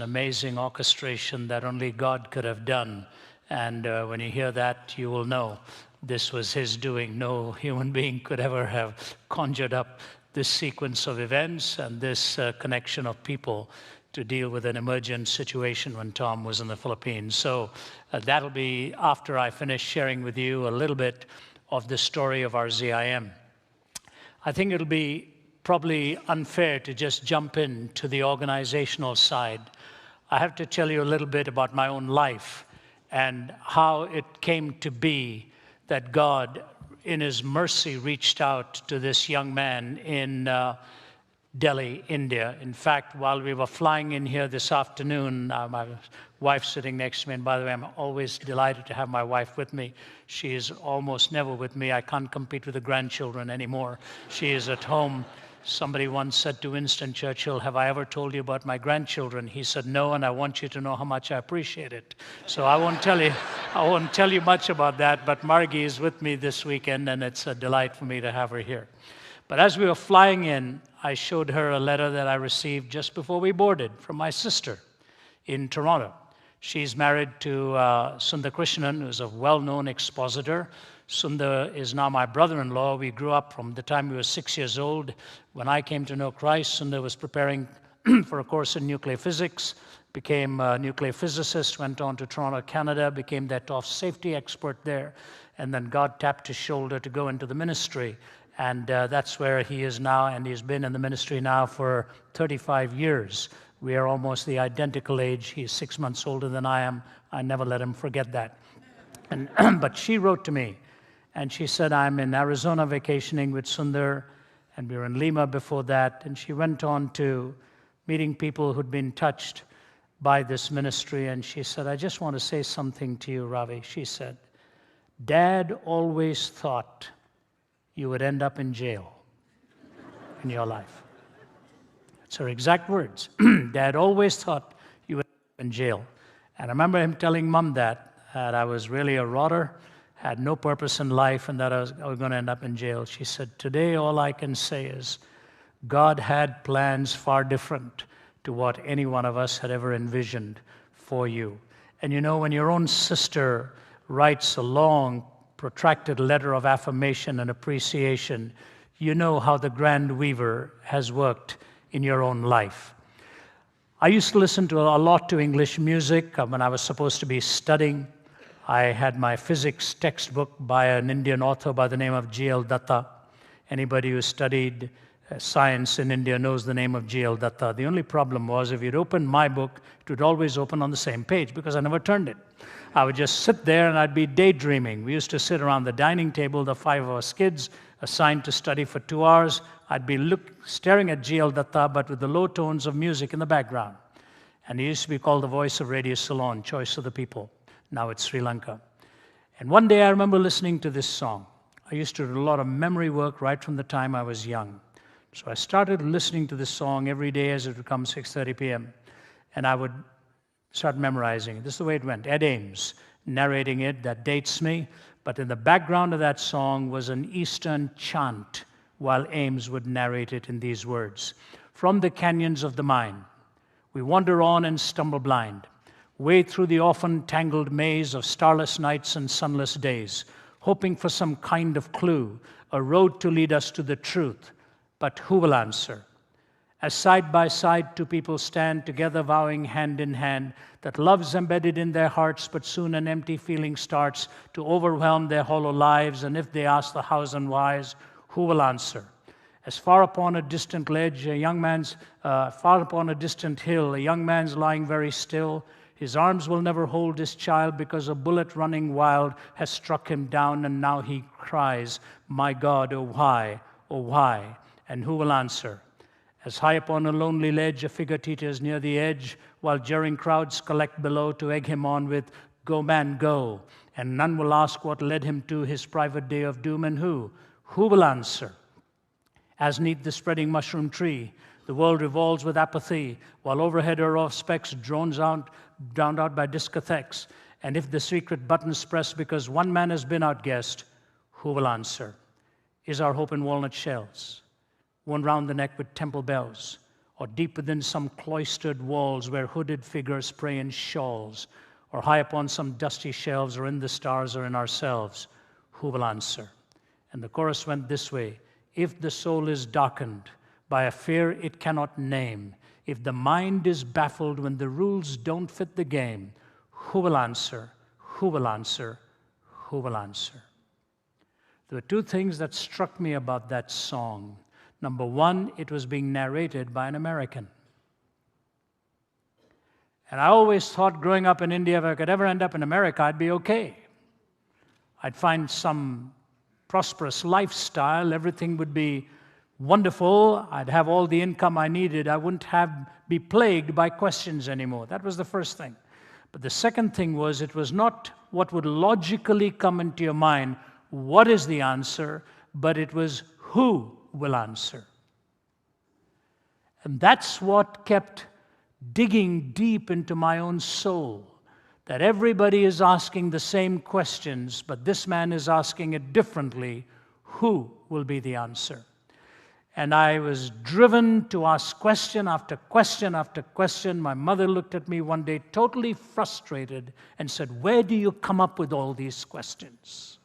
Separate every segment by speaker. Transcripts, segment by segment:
Speaker 1: amazing orchestration that only God could have done. And when you hear that, you will know this was his doing. No human being could ever have conjured up this sequence of events and this connection of people to deal with an emergent situation when Tom was in the Philippines. So that'll be after I finish sharing with you a little bit of the story of our ZIM. I think it'll be probably unfair to just jump into the organizational side. I have to tell you a little bit about my own life and how it came to be that God, in his mercy, reached out to this young man in Delhi, India. In fact, while we were flying in here this afternoon, my wife's sitting next to me, and by the way, I'm always delighted to have my wife with me. She is almost never with me. I can't compete with the grandchildren anymore. She is at home. Somebody once said to Winston Churchill, "Have I ever told you about my grandchildren?" He said, "No, and I want you to know how much I appreciate it." So I won't tell you much about that, but Margie is with me this weekend, and it's a delight for me to have her here. But as we were flying in, I showed her a letter that I received just before we boarded from my sister in Toronto. She's married to Sundar Krishnan, who's a well-known expositor. Sundar is now my brother-in-law. We grew up from the time we were 6 years old. When I came to know Christ, Sundar was preparing for a course in nuclear physics, became a nuclear physicist, went on to Toronto, Canada, became their top safety expert there, and then God tapped his shoulder to go into the ministry. And that's where he is now, and he's been in the ministry now for 35 years. We are almost the identical age. He's 6 months older than I am. I never let him forget that. And but she wrote to me, and she said, "I'm in Arizona vacationing with Sundar, and we were in Lima before that." And she went on to meeting people who'd been touched by this ministry, and she said, "I just want to say something to you, Ravi." She said, "Dad always thought you would end up in jail in your life." That's her exact words. "Dad always thought you would end up in jail." And I remember him telling Mom that I was really a rotter, had no purpose in life, and that I was going to end up in jail. She said, "Today all I can say is God had plans far different to what any one of us had ever envisioned for you." And you know, when your own sister writes a long, protracted letter of affirmation and appreciation, you know how the grand weaver has worked in your own life. I used to listen to a lot to English music when I was supposed to be studying. I had my physics textbook by an Indian author by the name of G.L. Datta. Anybody who studied science in India knows the name of G.L. Datta. The only problem was if you'd open my book, it would always open on the same page because I never turned it. I would just sit there and I'd be daydreaming. We used to sit around the dining table, the 5 of us kids, assigned to study for 2 hours. I'd be staring at G.L. Datta, but with the low tones of music in the background. And he used to be called the voice of Radio Ceylon, Choice of the People. Now it's Sri Lanka. And one day I remember listening to this song. I used to do a lot of memory work right from the time I was young. So I started listening to this song every day as it would come 6:30 p.m. And I would start memorizing it. This is the way it went. Ed Ames narrating it, that dates me. But in the background of that song was an Eastern chant while Ames would narrate it in these words. "From the canyons of the mind, we wander on and stumble blind, wade through the often tangled maze of starless nights and sunless days, hoping for some kind of clue, a road to lead us to the truth. But who will answer? As side by side two people stand together vowing hand in hand that love's embedded in their hearts, but soon an empty feeling starts to overwhelm their hollow lives, and if they ask the hows and whys, who will answer? As far upon a distant ledge, far upon a distant hill, a young man's lying very still. His arms will never hold his child because a bullet running wild has struck him down, and now he cries, 'My God, oh why, oh why?' And who will answer? As high upon a lonely ledge, a figure teeters near the edge, while jeering crowds collect below to egg him on with, 'Go, man, go.' And none will ask what led him to his private day of doom, and who will answer? As 'neath the spreading mushroom tree, the world revolves with apathy, while overhead a row of specks drowned out by discotheques. And if the secret button's pressed because one man has been outguessed, who will answer? Is our hope in walnut shells, worn round the neck with temple bells, or deep within some cloistered walls where hooded figures pray in shawls, or high upon some dusty shelves, or in the stars, or in ourselves, who will answer? And the chorus went this way: if the soul is darkened by a fear it cannot name, if the mind is baffled when the rules don't fit the game, who will answer? Who will answer? Who will answer? There were two things that struck me about that song. Number one, it was being narrated by an American. And I always thought growing up in India, if I could ever end up in America, I'd be okay. I'd find some prosperous lifestyle. Everything would be wonderful. I'd have all the income I needed. I wouldn't be plagued by questions anymore. That was the first thing. But the second thing was, it was not what would logically come into your mind, what is the answer, but it was who will answer. And that's what kept digging deep into my own soul, that everybody is asking the same questions, but this man is asking it differently. Who will be the answer? And I was driven to ask question after question after question. My mother looked at me one day totally frustrated and said, "Where do you come up with all these questions?"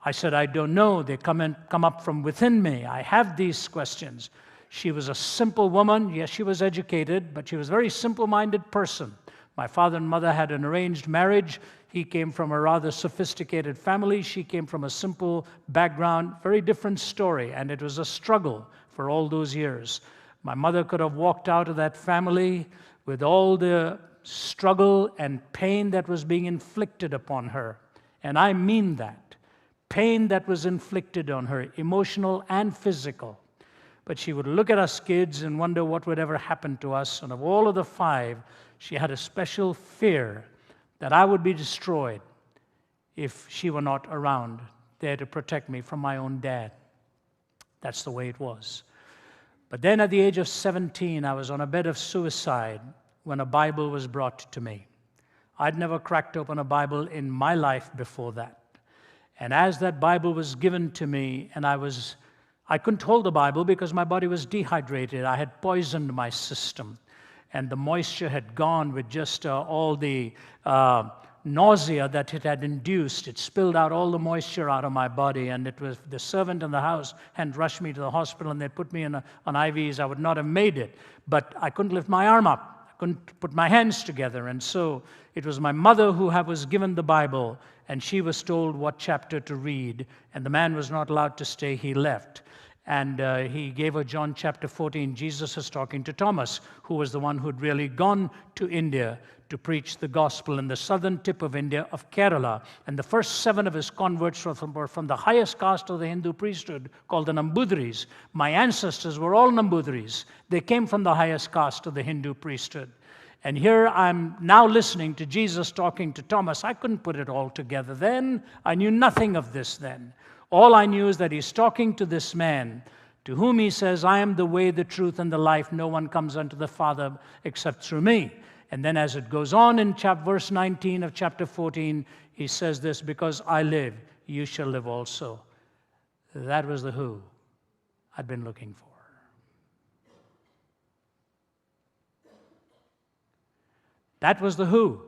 Speaker 1: I said, "I don't know. They come up from within me. I have these questions." She was a simple woman. Yes, she was educated, but she was a very simple-minded person. My father and mother had an arranged marriage. He came from a rather sophisticated family. She came from a simple background, very different story, and it was a struggle for all those years. My mother could have walked out of that family with all the struggle and pain that was being inflicted upon her. And I mean that. Pain that was inflicted on her, emotional and physical. But she would look at us kids and wonder what would ever happen to us. And of all of the five, she had a special fear that I would be destroyed if she were not around there to protect me from my own dad. That's the way it was. But then at the age of 17, I was on a bed of suicide when a Bible was brought to me. I'd never cracked open a Bible in my life before that. And as that Bible was given to me, and I couldn't hold the Bible because my body was dehydrated. I had poisoned my system. And the moisture had gone with just all the nausea that it had induced. It spilled out all the moisture out of my body, and it was the servant in the house had rushed me to the hospital, and they put me on IVs. I would not have made it, but I couldn't lift my arm up. I couldn't put my hands together, and so it was my mother who was given the Bible, and she was told what chapter to read, and the man was not allowed to stay. He left. And he gave her John chapter 14. Jesus is talking to Thomas, who was the one who'd really gone to India to preach the gospel in the southern tip of India, of Kerala. And the first 7 of his converts were from the highest caste of the Hindu priesthood, called the Nambudris. My ancestors were all Nambudris. They came from the highest caste of the Hindu priesthood. And here I'm now listening to Jesus talking to Thomas. I couldn't put it all together then. I knew nothing of this then. All I knew is that he's talking to this man, to whom he says, "I am the way, the truth, and the life. No one comes unto the Father except through me." And then as it goes on in verse 19 of chapter 14, he says this: "Because I live, you shall live also." That was the who I'd been looking for. That was the who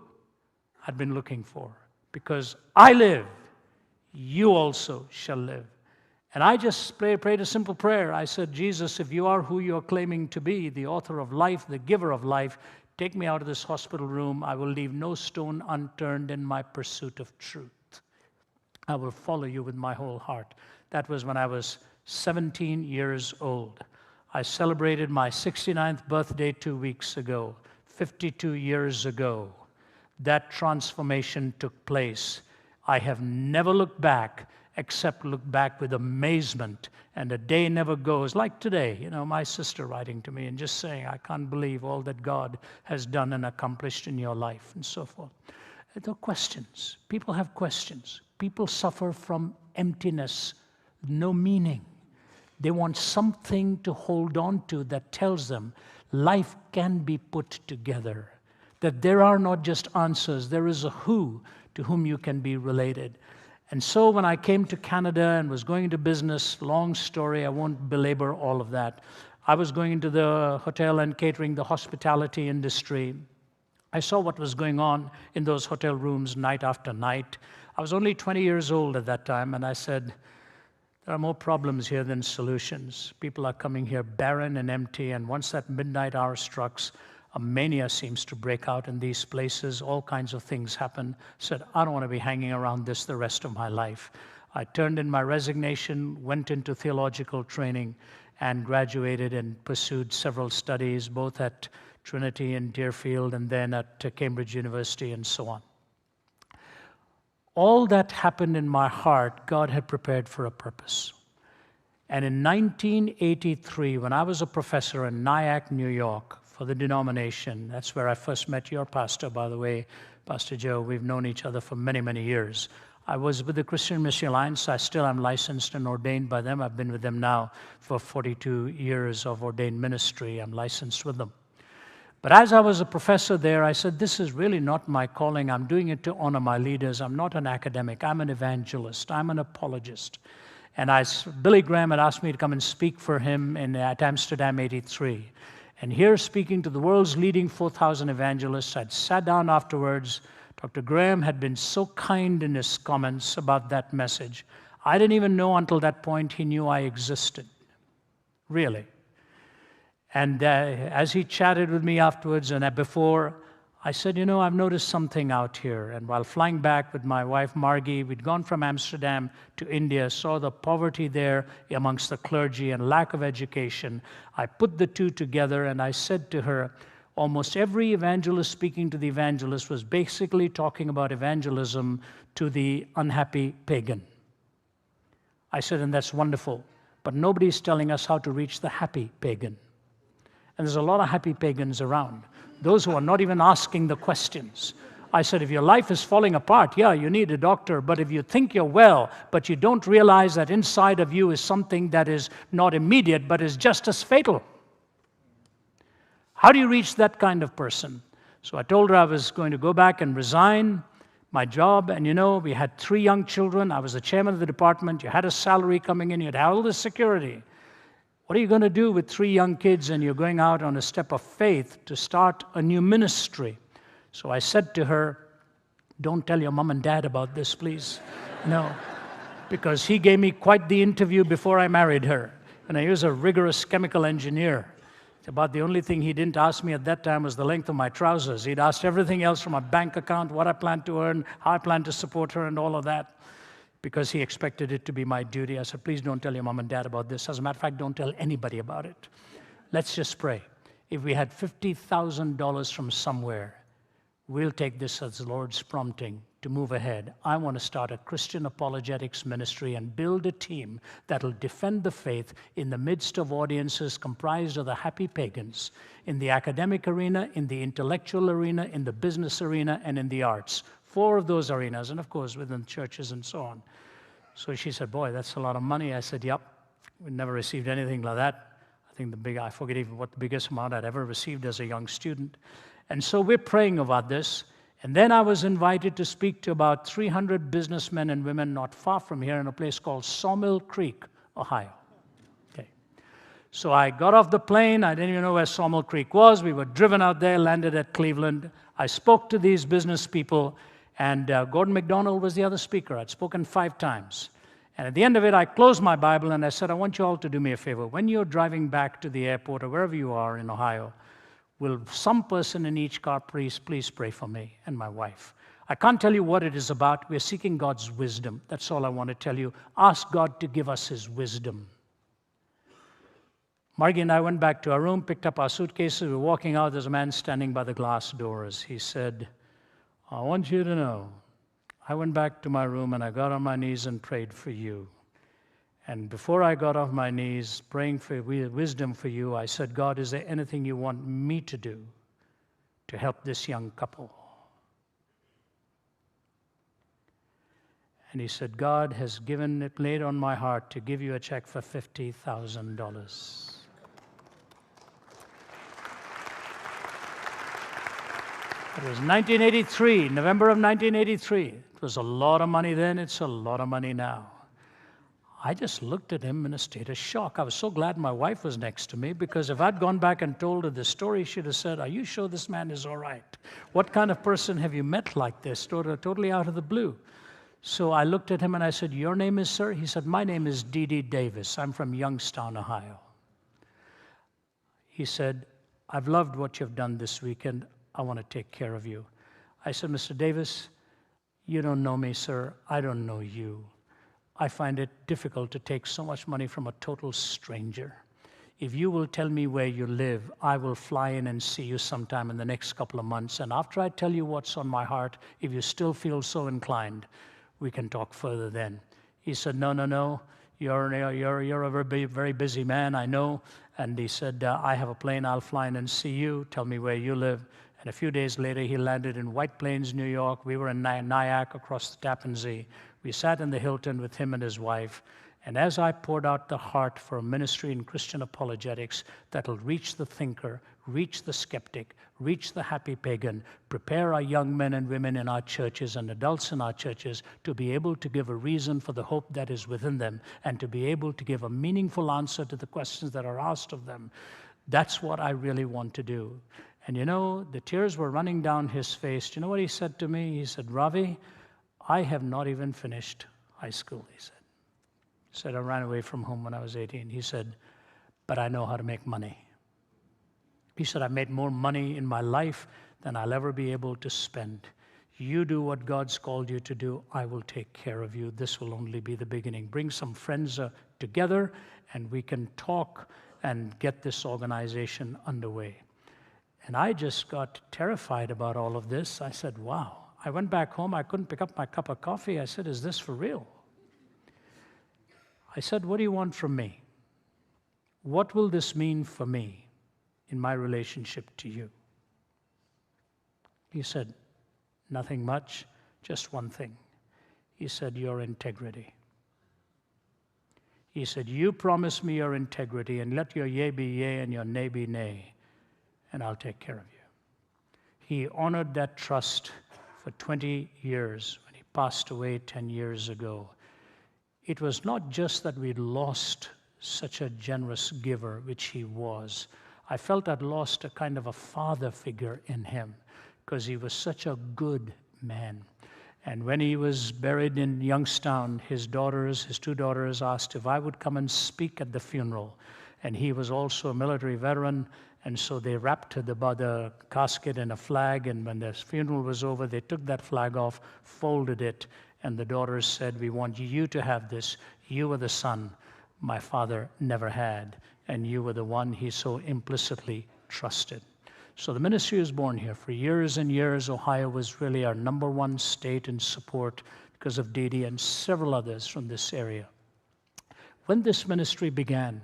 Speaker 1: I'd been looking for. Because I live, you also shall live. And I just prayed a simple prayer. I said, "Jesus, if you are who you're claiming to be, the author of life, the giver of life, take me out of this hospital room. I will leave no stone unturned in my pursuit of truth. I will follow you with my whole heart." That was when I was 17 years old. I celebrated my 69th birthday 2 weeks ago, 52 years ago. That transformation took place. I have never looked back, except look back with amazement. And a day never goes, like today, my sister writing to me and just saying, "I can't believe all that God has done and accomplished in your life," and so forth. There are questions. People have questions. People suffer from emptiness, no meaning. They want something to hold on to that tells them life can be put together, that there are not just answers, there is a who to whom you can be related. And so when I came to Canada and was going into business, long story, I won't belabor all of that, I was going into the hotel and catering, the hospitality industry. I saw what was going on in those hotel rooms night after night. I was only 20 years old at that time, and I said, there are more problems here than solutions. People are coming here barren and empty, and once that midnight hour strikes, a mania seems to break out in these places. All kinds of things happen. Said, I don't want to be hanging around this the rest of my life. I turned in my resignation, went into theological training, and graduated and pursued several studies, both at Trinity in Deerfield and then at Cambridge University and so on. All that happened in my heart, God had prepared for a purpose. And in 1983, when I was a professor in Nyack, New York, for the denomination, that's where I first met your pastor, by the way, Pastor Joe. We've known each other for many, many years. I was with the Christian Mission Alliance. I still am licensed and ordained by them. I've been with them now for 42 years of ordained ministry. I'm licensed with them. But as I was a professor there, I said, this is really not my calling. I'm doing it to honor my leaders. I'm not an academic. I'm an evangelist. I'm an apologist. And Billy Graham had asked me to come and speak for him at Amsterdam 83. And here, speaking to the world's leading 4,000 evangelists, I'd sat down afterwards. Dr. Graham had been so kind in his comments about that message. I didn't even know until that point he knew I existed. Really. And as he chatted with me afterwards and before, I said, you know, I've noticed something out here. And while flying back with my wife, Margie, we'd gone from Amsterdam to India, saw the poverty there amongst the clergy and lack of education. I put the two together and I said to her, almost every evangelist speaking to the evangelist was basically talking about evangelism to the unhappy pagan. I said, and that's wonderful, but nobody's telling us how to reach the happy pagan. And there's a lot of happy pagans around, those who are not even asking the questions. I said, if your life is falling apart, yeah, you need a doctor. But if you think you're well, but you don't realize that inside of you is something that is not immediate, but is just as fatal. How do you reach that kind of person? So I told her I was going to go back and resign my job. And you know, we had 3 young children. I was the chairman of the department. You had a salary coming in. You had all the security. What are you going to do with 3 young kids and you're going out on a step of faith to start a new ministry? So I said to her, don't tell your mom and dad about this, please. No, because he gave me quite the interview before I married her. And he was a rigorous chemical engineer. About the only thing he didn't ask me at that time was the length of my trousers. He'd asked everything else from my bank account, what I planned to earn, how I planned to support her, and all of that, because he expected it to be my duty. I said, please don't tell your mom and dad about this. As a matter of fact, don't tell anybody about it. Let's just pray. If we had $50,000 from somewhere, we'll take this as the Lord's prompting to move ahead. I want to start a Christian apologetics ministry and build a team that'll defend the faith in the midst of audiences comprised of the happy pagans, in the academic arena, in the intellectual arena, in the business arena, and in the arts. 4 of those arenas, and of course within churches and so on. So she said, boy, that's a lot of money. I said, yep, we never received anything like that. I think I forget even what the biggest amount I'd ever received as a young student. And so we're praying about this. And then I was invited to speak to about 300 businessmen and women not far from here in a place called Sawmill Creek, Ohio. Okay. So I got off the plane. I didn't even know where Sawmill Creek was. We were driven out there, landed at Cleveland. I spoke to these business people. And Gordon MacDonald was the other speaker. I'd spoken 5 times. And at the end of it, I closed my Bible and I said, I want you all to do me a favor. When you're driving back to the airport or wherever you are in Ohio, will some person in each car please pray for me and my wife? I can't tell you what it is about. We're seeking God's wisdom. That's all I want to tell you. Ask God to give us His wisdom. Margie and I went back to our room, picked up our suitcases. We were walking out. There's a man standing by the glass doors. He said, I want you to know, I went back to my room and I got on my knees and prayed for you. And before I got off my knees, praying for wisdom for you, I said, God, is there anything you want me to do to help this young couple? And he said, God has laid on my heart to give you a check for $50,000. It was 1983, November of 1983. It was a lot of money then, it's a lot of money now. I just looked at him in a state of shock. I was so glad my wife was next to me, because if I'd gone back and told her the story, she'd have said, "Are you sure this man is all right? What kind of person have you met like this, totally out of the blue?" So I looked at him and I said, "Your name is, sir?" He said, "My name is D.D. Davis. I'm from Youngstown, Ohio." He said, "I've loved what you've done this weekend. I want to take care of you." I said, "Mr. Davis, you don't know me, sir. I don't know you. I find it difficult to take so much money from a total stranger. If you will tell me where you live, I will fly in and see you sometime in the next couple of months. And after I tell you what's on my heart, if you still feel so inclined, we can talk further then." He said, No. You're a very busy man, I know." And he said, "I have a plane. I'll fly in and see you. Tell me where you live." And a few days later, he landed in White Plains, New York. We were in Nyack across the Tappan Zee. We sat in the Hilton with him and his wife. And as I poured out the heart for a ministry in Christian apologetics that'll reach the thinker, reach the skeptic, reach the happy pagan, prepare our young men and women in our churches and adults in our churches to be able to give a reason for the hope that is within them, and to be able to give a meaningful answer to the questions that are asked of them, that's what I really want to do. And you know, the tears were running down his face. Do you know what he said to me? He said, "Ravi, I have not even finished high school," he said. He said, "I ran away from home when I was 18. He said, "But I know how to make money." He said, "I've made more money in my life than I'll ever be able to spend. You do what God's called you to do. I will take care of you. This will only be the beginning. Bring some friends together, and we can talk and get this organization underway." And I just got terrified about all of this. I said, wow. I went back home. I couldn't pick up my cup of coffee. I said, "Is this for real?" I said, "What do you want from me? What will this mean for me in my relationship to you?" He said, "Nothing much, just one thing." He said, "Your integrity." He said, "You promise me your integrity, and let your yea be yea and your nay be nay, and I'll take care of you." He honored that trust for 20 years when he passed away 10 years ago. It was not just that we'd lost such a generous giver, which he was. I felt I'd lost a kind of a father figure in him, because he was such a good man. And when he was buried in Youngstown, his two daughters asked if I would come and speak at the funeral. And he was also a military veteran, and so they wrapped the casket in a flag, and when the funeral was over, they took that flag off, folded it, and the daughters said, "We want you to have this. You were the son my father never had, and you were the one he so implicitly trusted." So the ministry was born here. For years and years, Ohio was really our number one state in support because of Didi and several others from this area. When this ministry began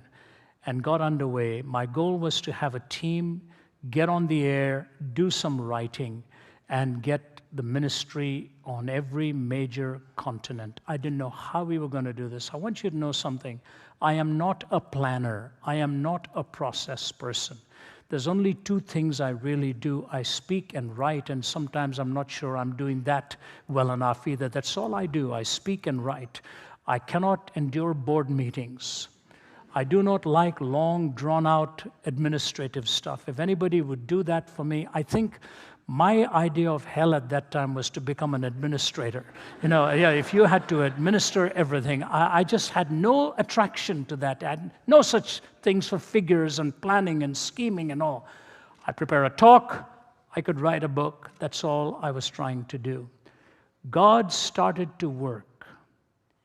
Speaker 1: and got underway, my goal was to have a team get on the air, do some writing, and get the ministry on every major continent. I didn't know how we were going to do this. I want you to know something. I am not a planner. I am not a process person. There's only two things I really do. I speak and write, and sometimes I'm not sure I'm doing that well enough either. That's all I do. I speak and write. I cannot endure board meetings. I do not like long, drawn-out administrative stuff. If anybody would do that for me, I think my idea of hell at that time was to become an administrator. If you had to administer everything, I just had no attraction to that. I had no such things for figures and planning and scheming and all. I'd prepare a talk. I could write a book. That's all I was trying to do. God started to work.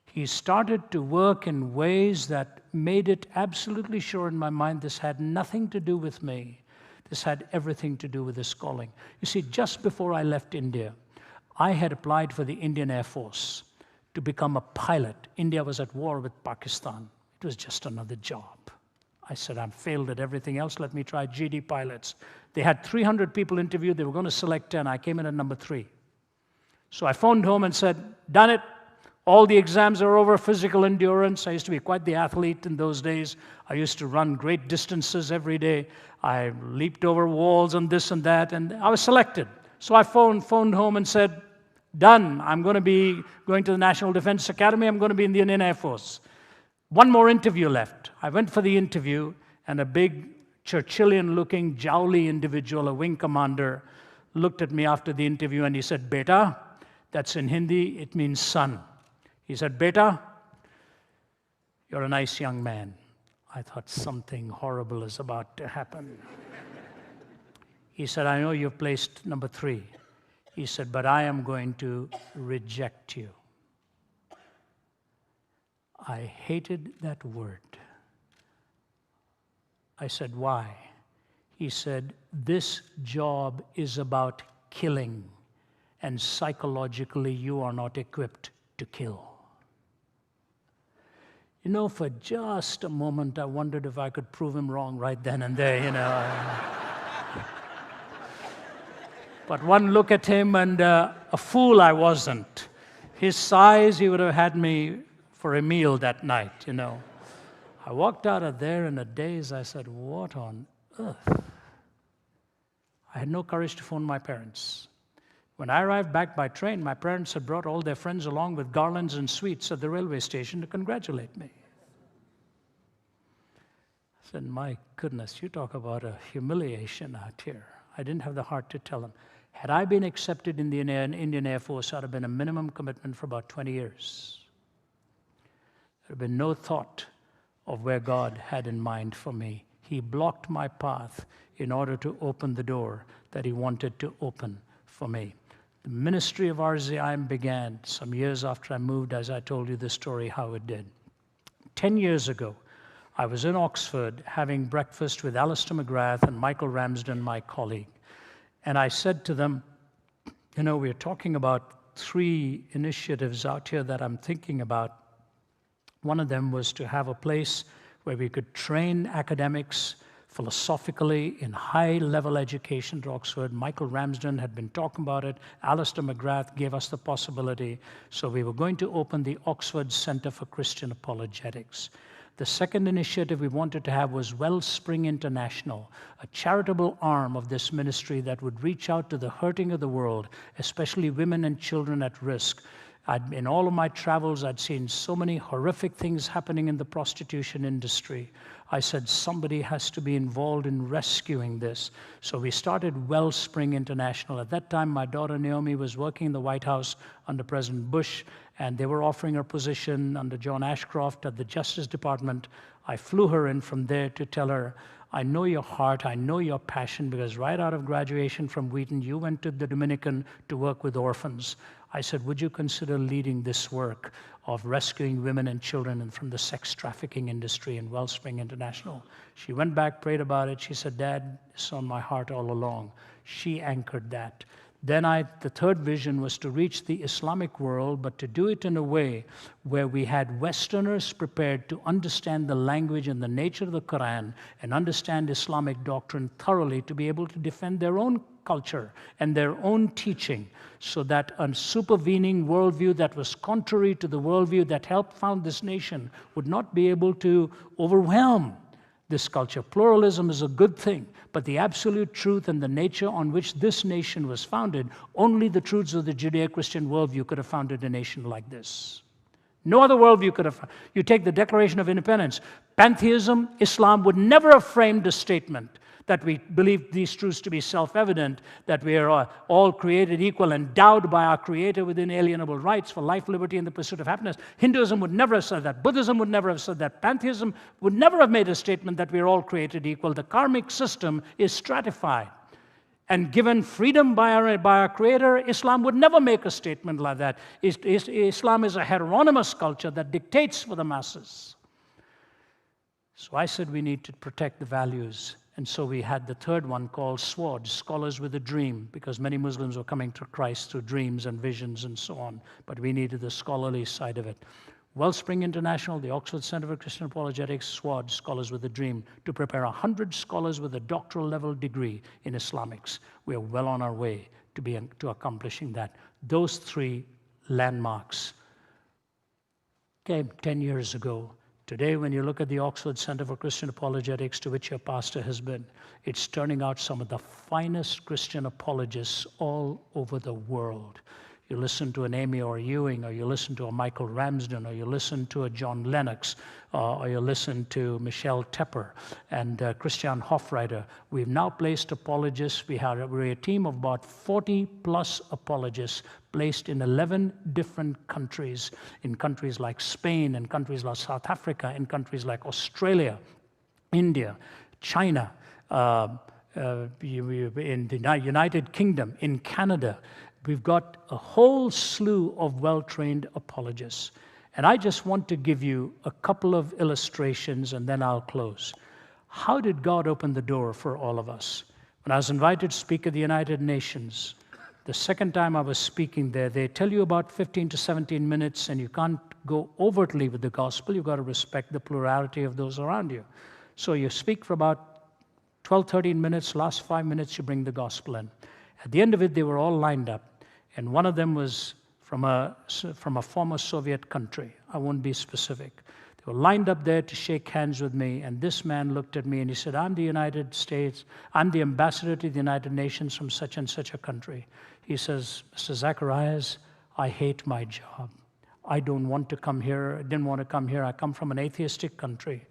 Speaker 1: He started to work in ways that made it absolutely sure in my mind this had nothing to do with me. This had everything to do with his calling. You see, just before I left India, I had applied for the Indian Air Force to become a pilot. India was at war with Pakistan. It was just another job. I said, "I've failed at everything else. Let me try GD pilots." They had 300 people interviewed. They were going to select 10. I came in at number 3. So I phoned home and said, "Done it. All the exams are over, physical endurance." I used to be quite the athlete in those days. I used to run great distances every day. I leaped over walls and this and that, and I was selected. So I phoned home and said, "Done. I'm going to be going to the National Defense Academy. I'm going to be in the Indian Air Force." One more interview left. I went for the interview, and a big Churchillian-looking, jowly individual, a wing commander, looked at me after the interview and he said, "Beta," that's in Hindi, it means son. He said, "Beta, you're a nice young man." I thought something horrible is about to happen. He said, "I know you've placed number 3. He said, "But I am going to reject you." I hated that word. I said, "Why?" He said, "This job is about killing, and psychologically you are not equipped to kill." You know, for just a moment, I wondered if I could prove him wrong right then and there, you know. But one look at him, and a fool I wasn't. His size, he would have had me for a meal that night, you know. I walked out of there in a daze. I said, "What on earth?" I had no courage to phone my parents. When I arrived back by train, my parents had brought all their friends along with garlands and sweets at the railway station to congratulate me. I said, "My goodness, you talk about a humiliation out here." I didn't have the heart to tell them. Had I been accepted in the Indian Air Force, I'd have been a minimum commitment for about 20 years. There had been no thought of where God had in mind for me. He blocked my path in order to open the door that He wanted to open for me. The ministry of RZIM began some years after I moved, as I told you the story how it did. 10 years ago, I was in Oxford having breakfast with Alistair McGrath and Michael Ramsden, my colleague. And I said to them, "You know, we're talking about 3 initiatives out here that I'm thinking about. One of them was to have a place where we could train academics philosophically in high-level education at Oxford. Michael Ramsden had been talking about it. Alistair McGrath gave us the possibility. So we were going to open the Oxford Center for Christian Apologetics. The second initiative we wanted to have was Wellspring International, a charitable arm of this ministry that would reach out to the hurting of the world, especially women and children at risk. In all of my travels, I'd seen so many horrific things happening in the prostitution industry. I said, somebody has to be involved in rescuing this. So we started Wellspring International. At that time, my daughter Naomi was working in the White House under President Bush, and they were offering her position under John Ashcroft at the Justice Department. I flew her in from there to tell her, "I know your heart, I know your passion, because right out of graduation from Wheaton, you went to the Dominican to work with orphans." I said, "Would you consider leading this work of rescuing women and children from the sex trafficking industry in Wellspring International?" She went back, prayed about it. She said, "Dad, it's on my heart all along." She anchored that. Then the third vision was to reach the Islamic world, but to do it in a way where we had Westerners prepared to understand the language and the nature of the Quran and understand Islamic doctrine thoroughly to be able to defend their own culture and their own teaching, so that a supervening worldview that was contrary to the worldview that helped found this nation would not be able to overwhelm this culture. Pluralism is a good thing, but the absolute truth and the nature on which this nation was founded, only the truths of the Judeo-Christian worldview could have founded a nation like this. No other worldview could have. You take the Declaration of Independence. Pantheism, Islam would never have framed a statement that we believe these truths to be self-evident, that we are all created equal, endowed by our Creator with inalienable rights for life, liberty, and the pursuit of happiness. Hinduism would never have said that. Buddhism would never have said that. Pantheism would never have made a statement that we are all created equal. The karmic system is stratified. And given freedom by our Creator, Islam would never make a statement like that. Islam is a heteronymous culture that dictates for the masses. So I said we need to protect the values. And so we had the third one called SWOD, Scholars with a Dream, because many Muslims were coming to Christ through dreams and visions and so on. But we needed the scholarly side of it. Wellspring International, the Oxford Center for Christian Apologetics, SWOD, Scholars with a Dream, to prepare 100 scholars with a doctoral level degree in Islamics. We are well on our way to accomplishing that. Those 3 landmarks came 10 years ago. Today, when you look at the Oxford Center for Christian Apologetics, to which your pastor has been, it's turning out some of the finest Christian apologists all over the world. You listen to an Amy or Ewing, or you listen to a Michael Ramsden, or you listen to a John Lennox, or you listen to Michelle Tepper and Christian Hofreiter. We've now placed apologists. We're a team of about 40 plus apologists placed in 11 different countries, in countries like Spain, in countries like South Africa, in countries like Australia, India, China, in the United Kingdom, in Canada. We've got a whole slew of well-trained apologists. And I just want to give you a couple of illustrations, and then I'll close. How did God open the door for all of us? When I was invited to speak at the United Nations, the second time I was speaking there, they tell you about 15 to 17 minutes, and you can't go overtly with the gospel. You've got to respect the plurality of those around you. So you speak for about 12, 13 minutes, last 5 minutes, you bring the gospel in. At the end of it, they were all lined up. And one of them was from a former Soviet country. I won't be specific. They were lined up there to shake hands with me, and this man looked at me and he said, I'm the United States, I'm the ambassador to the United Nations from such and such a country. He says, Mr. Zacharias, I hate my job. I don't want to come here. I didn't want to come here. I come from an atheistic country.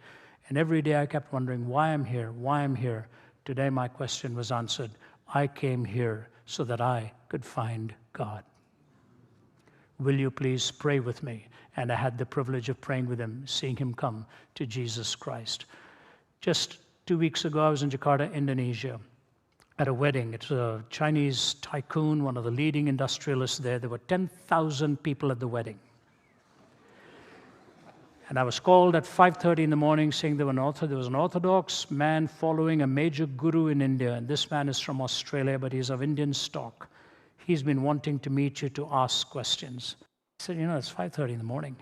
Speaker 1: And every day I kept wondering why I'm here, why I'm here. Today my question was answered. I came here so that I could find God. Will you please pray with me? And I had the privilege of praying with him, seeing him come to Jesus Christ. Just 2 weeks ago, I was in Jakarta, Indonesia, at a wedding. It's a Chinese tycoon, one of the leading industrialists there. There were 10,000 people at the wedding. And I was called at 5:30 in the morning saying there was an Orthodox man following a major guru in India. And this man is from Australia, but he's of Indian stock. He's been wanting to meet you to ask questions. I said, it's 5:30 in the morning.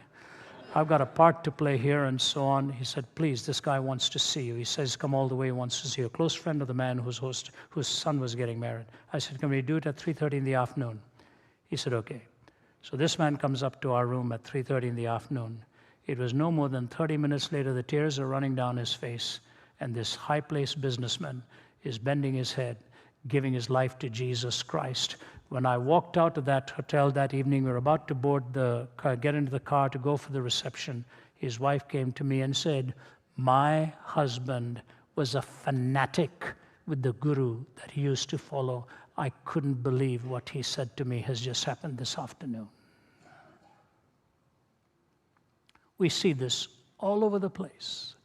Speaker 1: I've got a part to play here and so on. He said, please, this guy wants to see you. He says, come all the way, he wants to see you. A close friend of the man whose son was getting married. I said, can we do it at 3:30 in the afternoon? He said, okay. So this man comes up to our room at 3:30 in the afternoon. It was no more than 30 minutes later, the tears are running down his face, and this high-placed businessman is bending his head, giving his life to Jesus Christ. When I walked out of that hotel that evening, we were about to board the car, get into the car to go for the reception. His wife came to me and said, my husband was a fanatic with the guru that he used to follow. I couldn't believe what he said to me has just happened this afternoon. We see this all over the place.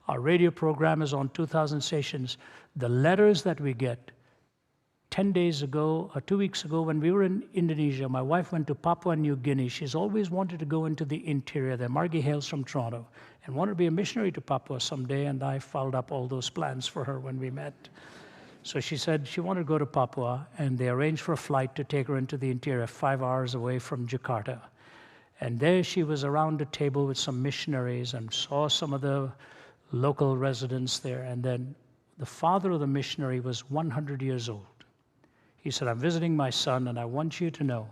Speaker 1: Our radio program is on 2,000 stations. The letters that we get, 10 days ago or 2 weeks ago when we were in Indonesia, my wife went to Papua New Guinea. She's always wanted to go into the interior there. Margie hails from Toronto and wanted to be a missionary to Papua someday, and I followed up all those plans for her when we met. So she said she wanted to go to Papua, and they arranged for a flight to take her into the interior, 5 hours away from Jakarta. And there she was around a table with some missionaries and saw some of the local residents there. And then the father of the missionary was 100 years old. He said, I'm visiting my son, and I want you to know,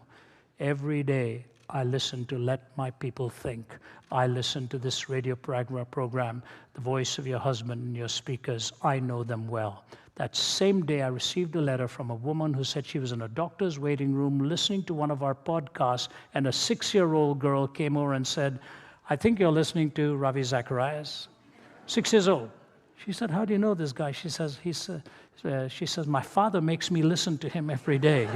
Speaker 1: every day I listen to Let My People Think. I listen to this radio program, the voice of your husband and your speakers. I know them well. That same day, I received a letter from a woman who said she was in a doctor's waiting room listening to one of our podcasts, and a 6-year-old girl came over and said, I think you're listening to Ravi Zacharias. 6 years old. She said, how do you know this guy? She says, my father makes me listen to him every day,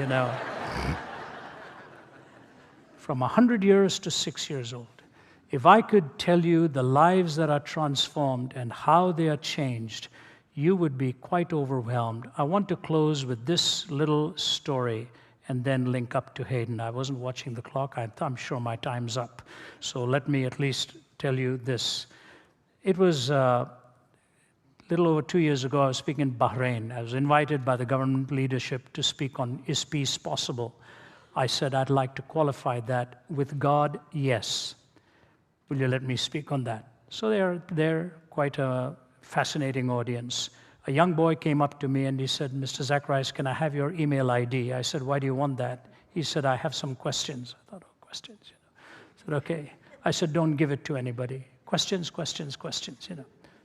Speaker 1: From 100 years to 6 years old. If I could tell you the lives that are transformed and how they are changed, you would be quite overwhelmed. I want to close with this little story and then link up to Hayden. I wasn't watching the clock. I'm sure my time's up. So let me at least tell you this. It was a little over 2 years ago, I was speaking in Bahrain. I was invited by the government leadership to speak on Is Peace Possible? I said, I'd like to qualify that with God, yes. Will you let me speak on that? So they're quite a fascinating audience. A young boy came up to me and he said, Mr. Zacharias, can I have your email ID? I said, why do you want that? He said, I have some questions. I thought, oh, questions, I said, okay. I said, don't give it to anybody. Questions.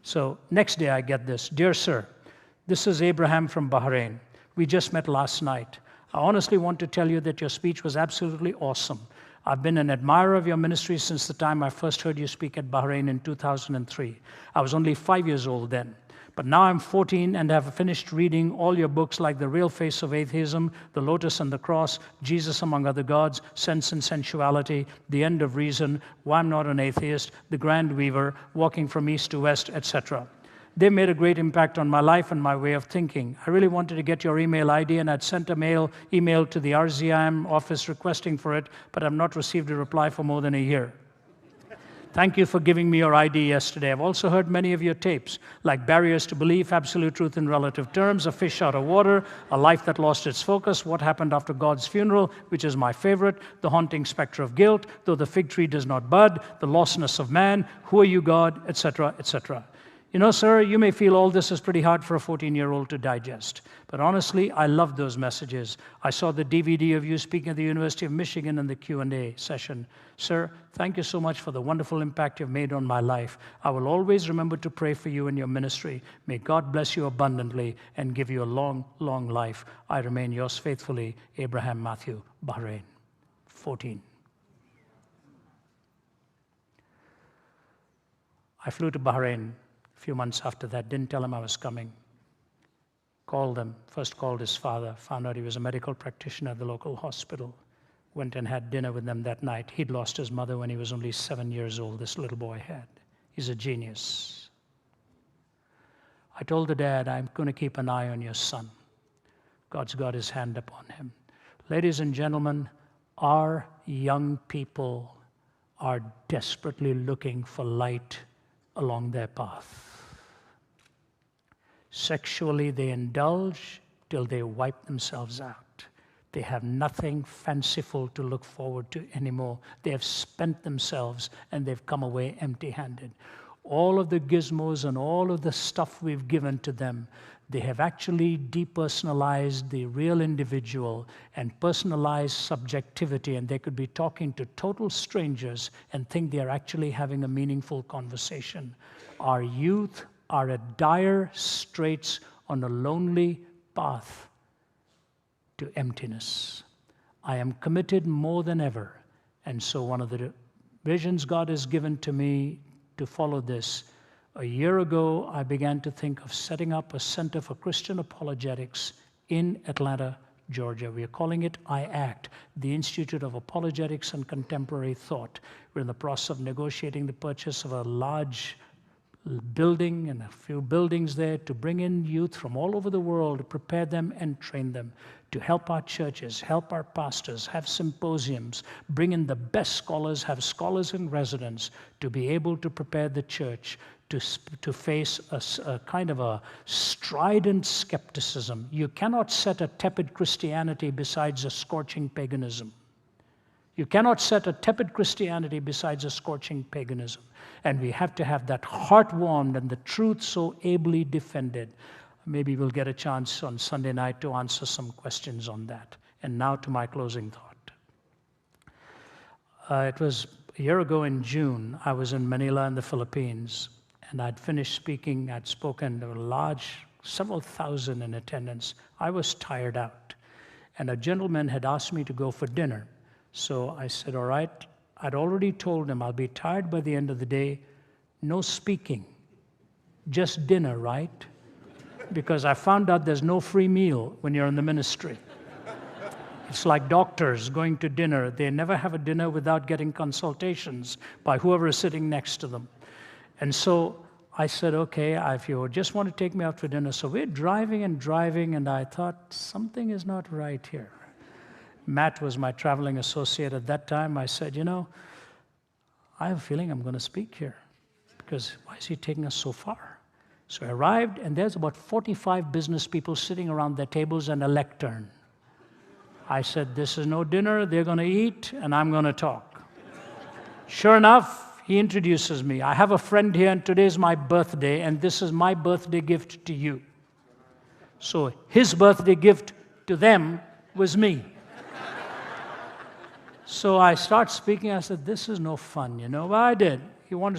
Speaker 1: So next day I get this. Dear sir, this is Abraham from Bahrain. We just met last night. I honestly want to tell you that your speech was absolutely awesome. I've been an admirer of your ministry since the time I first heard you speak at Bahrain in 2003. I was only 5 years old then. But now I'm 14 and have finished reading all your books like The Real Face of Atheism, The Lotus and the Cross, Jesus Among Other Gods, Sense and Sensuality, The End of Reason, Why I'm Not an Atheist, The Grand Weaver, Walking from East to West, etc. They made a great impact on my life and my way of thinking. I really wanted to get your email ID, and I'd sent a email to the RZIM office requesting for it, but I've not received a reply for more than a year. Thank you for giving me your ID yesterday. I've also heard many of your tapes, like Barriers to Belief, Absolute Truth in Relative Terms, A Fish Out of Water, A Life That Lost Its Focus, What Happened After God's Funeral, which is my favorite, The Haunting Spectre of Guilt, Though the Fig Tree Does Not Bud, The Lostness of Man, Who Are You, God, etc., etc. You know, sir, you may feel all this is pretty hard for a 14-year-old to digest. But honestly, I love those messages. I saw the DVD of you speaking at the University of Michigan in the Q&A session. Sir, thank you so much for the wonderful impact you've made on my life. I will always remember to pray for you and your ministry. May God bless you abundantly and give you a long, long life. I remain yours faithfully, Abraham Matthew, Bahrain. 14. I flew to Bahrain a few months after that, didn't tell him I was coming. Called them, first called his father, found out he was a medical practitioner at the local hospital. Went and had dinner with them that night. He'd lost his mother when he was only 7 years old, this little boy had. He's a genius. I told the dad, I'm going to keep an eye on your son. God's got his hand upon him. Ladies and gentlemen, our young people are desperately looking for light along their path. Sexually, they indulge till they wipe themselves out. They have nothing fanciful to look forward to anymore. They have spent themselves and they've come away empty-handed. All of the gizmos and all of the stuff we've given to them, they have actually depersonalized the real individual and personalized subjectivity, and they could be talking to total strangers and think they're actually having a meaningful conversation. Our youth are at dire straits on a lonely path to emptiness. I am committed more than ever, and so one of the visions God has given to me to follow this. A year ago, I began to think of setting up a Center for Christian Apologetics in Atlanta, Georgia. We are calling it IACT, the Institute of Apologetics and Contemporary Thought. We're in the process of negotiating the purchase of a large building and a few buildings there to bring in youth from all over the world, to prepare them and train them, to help our churches, help our pastors, have symposiums, bring in the best scholars, have scholars in residence to be able to prepare the church to face a kind of a strident skepticism. You cannot set a tepid Christianity besides a scorching paganism. You cannot set a tepid Christianity besides a scorching paganism. And we have to have that heart warmed and the truth so ably defended. Maybe we'll get a chance on Sunday night to answer some questions on that. And now to my closing thought. It was a year ago in June, I was in Manila in the Philippines, and I'd finished speaking. I'd spoken. There were several thousand in attendance. I was tired out. And a gentleman had asked me to go for dinner. So I said, all right. I'd already told him I'll be tired by the end of the day. No speaking. Just dinner, right? Because I found out there's no free meal when you're in the ministry. It's like doctors going to dinner. They never have a dinner without getting consultations by whoever is sitting next to them. And so I said, okay, if you just want to take me out for dinner. So we're driving, and I thought, something is not right here. Matt was my traveling associate at that time. I said, I have a feeling I'm going to speak here, because why is he taking us so far? So I arrived, and there's about 45 business people sitting around their tables and a lectern. I said, this is no dinner. They're going to eat, and I'm going to talk. Sure enough, he introduces me. I have a friend here, and today's my birthday, and this is my birthday gift to you. So his birthday gift to them was me. So I start speaking. I said, this is no fun, Well, I did. He wanted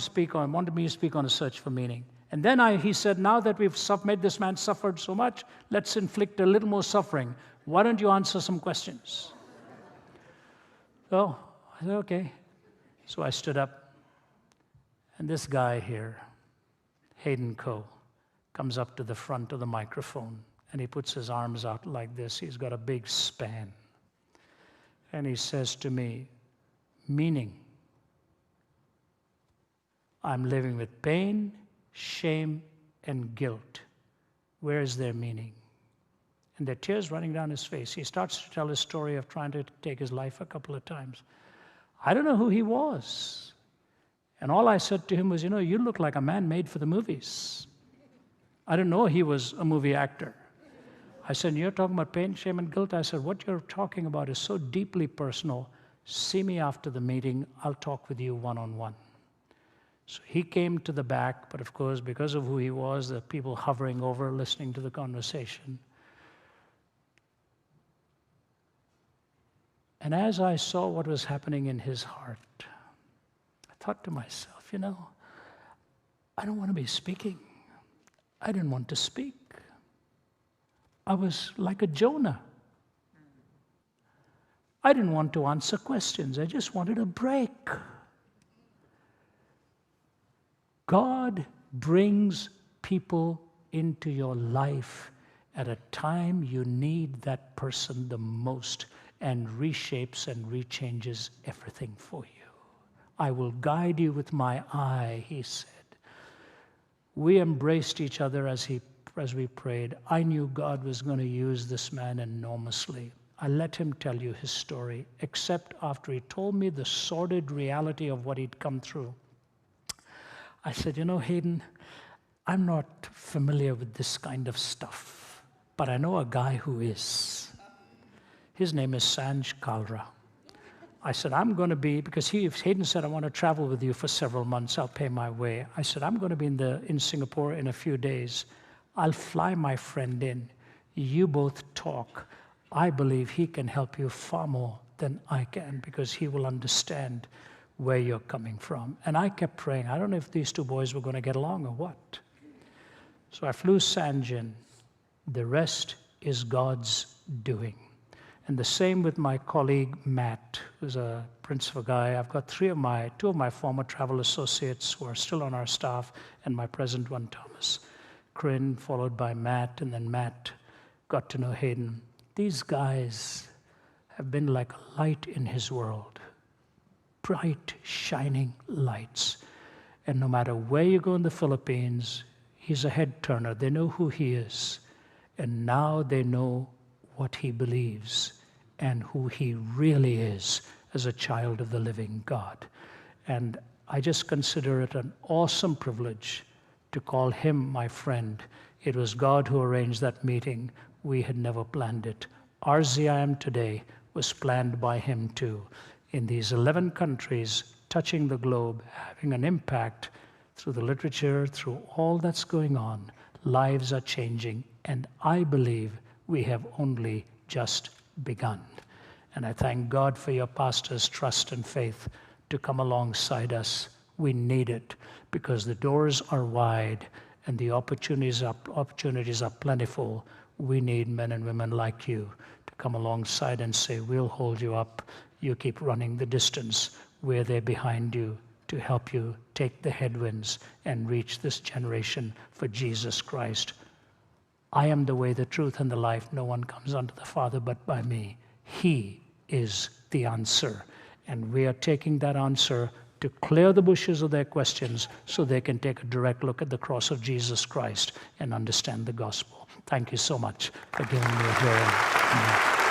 Speaker 1: me to speak on a search for meaning. And then he said, now that we've made this man suffered so much, let's inflict a little more suffering. Why don't you answer some questions? So I said, okay. So I stood up, and this guy here, Hayden Coe, comes up to the front of the microphone, and he puts his arms out like this. He's got a big span. And he says to me, meaning, I'm living with pain, shame, and guilt. Where is their meaning? And there are tears running down his face. He starts to tell his story of trying to take his life a couple of times. I don't know who he was. And all I said to him was, you look like a man made for the movies. I didn't know he was a movie actor. I said, you're talking about pain, shame, and guilt? I said, what you're talking about is so deeply personal. See me after the meeting. I'll talk with you one-on-one. So he came to the back, but of course, because of who he was, the people hovering over, listening to the conversation. And as I saw what was happening in his heart, I thought to myself, I don't want to be speaking. I didn't want to speak. I was like a Jonah. I didn't want to answer questions. I just wanted a break. God brings people into your life at a time you need that person the most, and reshapes and rechanges everything for you. I will guide you with my eye, he said. We embraced each other as we prayed. I knew God was going to use this man enormously. I let him tell you his story, except after he told me the sordid reality of what he'd come through. I said, Hayden, I'm not familiar with this kind of stuff, but I know a guy who is. His name is Sanj Kalra. I said, I'm going to be, because Hayden said, I want to travel with you for several months. I'll pay my way. I said, I'm going to be in Singapore in a few days. I'll fly my friend in. You both talk. I believe he can help you far more than I can, because he will understand where you're coming from. And I kept praying. I don't know if these two boys were going to get along or what. So I flew Sanj in. The rest is God's doing. And the same with my colleague, Matt, who's a principal guy. I've got two of my former travel associates who are still on our staff, and my present one, Thomas. Corinne, followed by Matt, and then Matt got to know Hayden. These guys have been like a light in his world. Bright, shining lights. And no matter where you go in the Philippines, he's a head turner. They know who he is. And now they know what he believes and who he really is as a child of the living God. And I just consider it an awesome privilege to call him my friend. It was God who arranged that meeting. We had never planned it. Our ZIM today was planned by him too. In these 11 countries, touching the globe, having an impact through the literature, through all that's going on, lives are changing. And I believe we have only just begun. And I thank God for your pastors' trust and faith to come alongside us. We need it, because the doors are wide and the opportunities are plentiful. We need men and women like you to come alongside and say, we'll hold you up. You keep running the distance. We're there behind you to help you take the headwinds and reach this generation for Jesus Christ. I am the way, the truth, and the life. No one comes unto the Father but by me. He is the answer. And we are taking that answer to clear the bushes of their questions so they can take a direct look at the cross of Jesus Christ and understand the gospel. Thank you so much for giving me a hearing.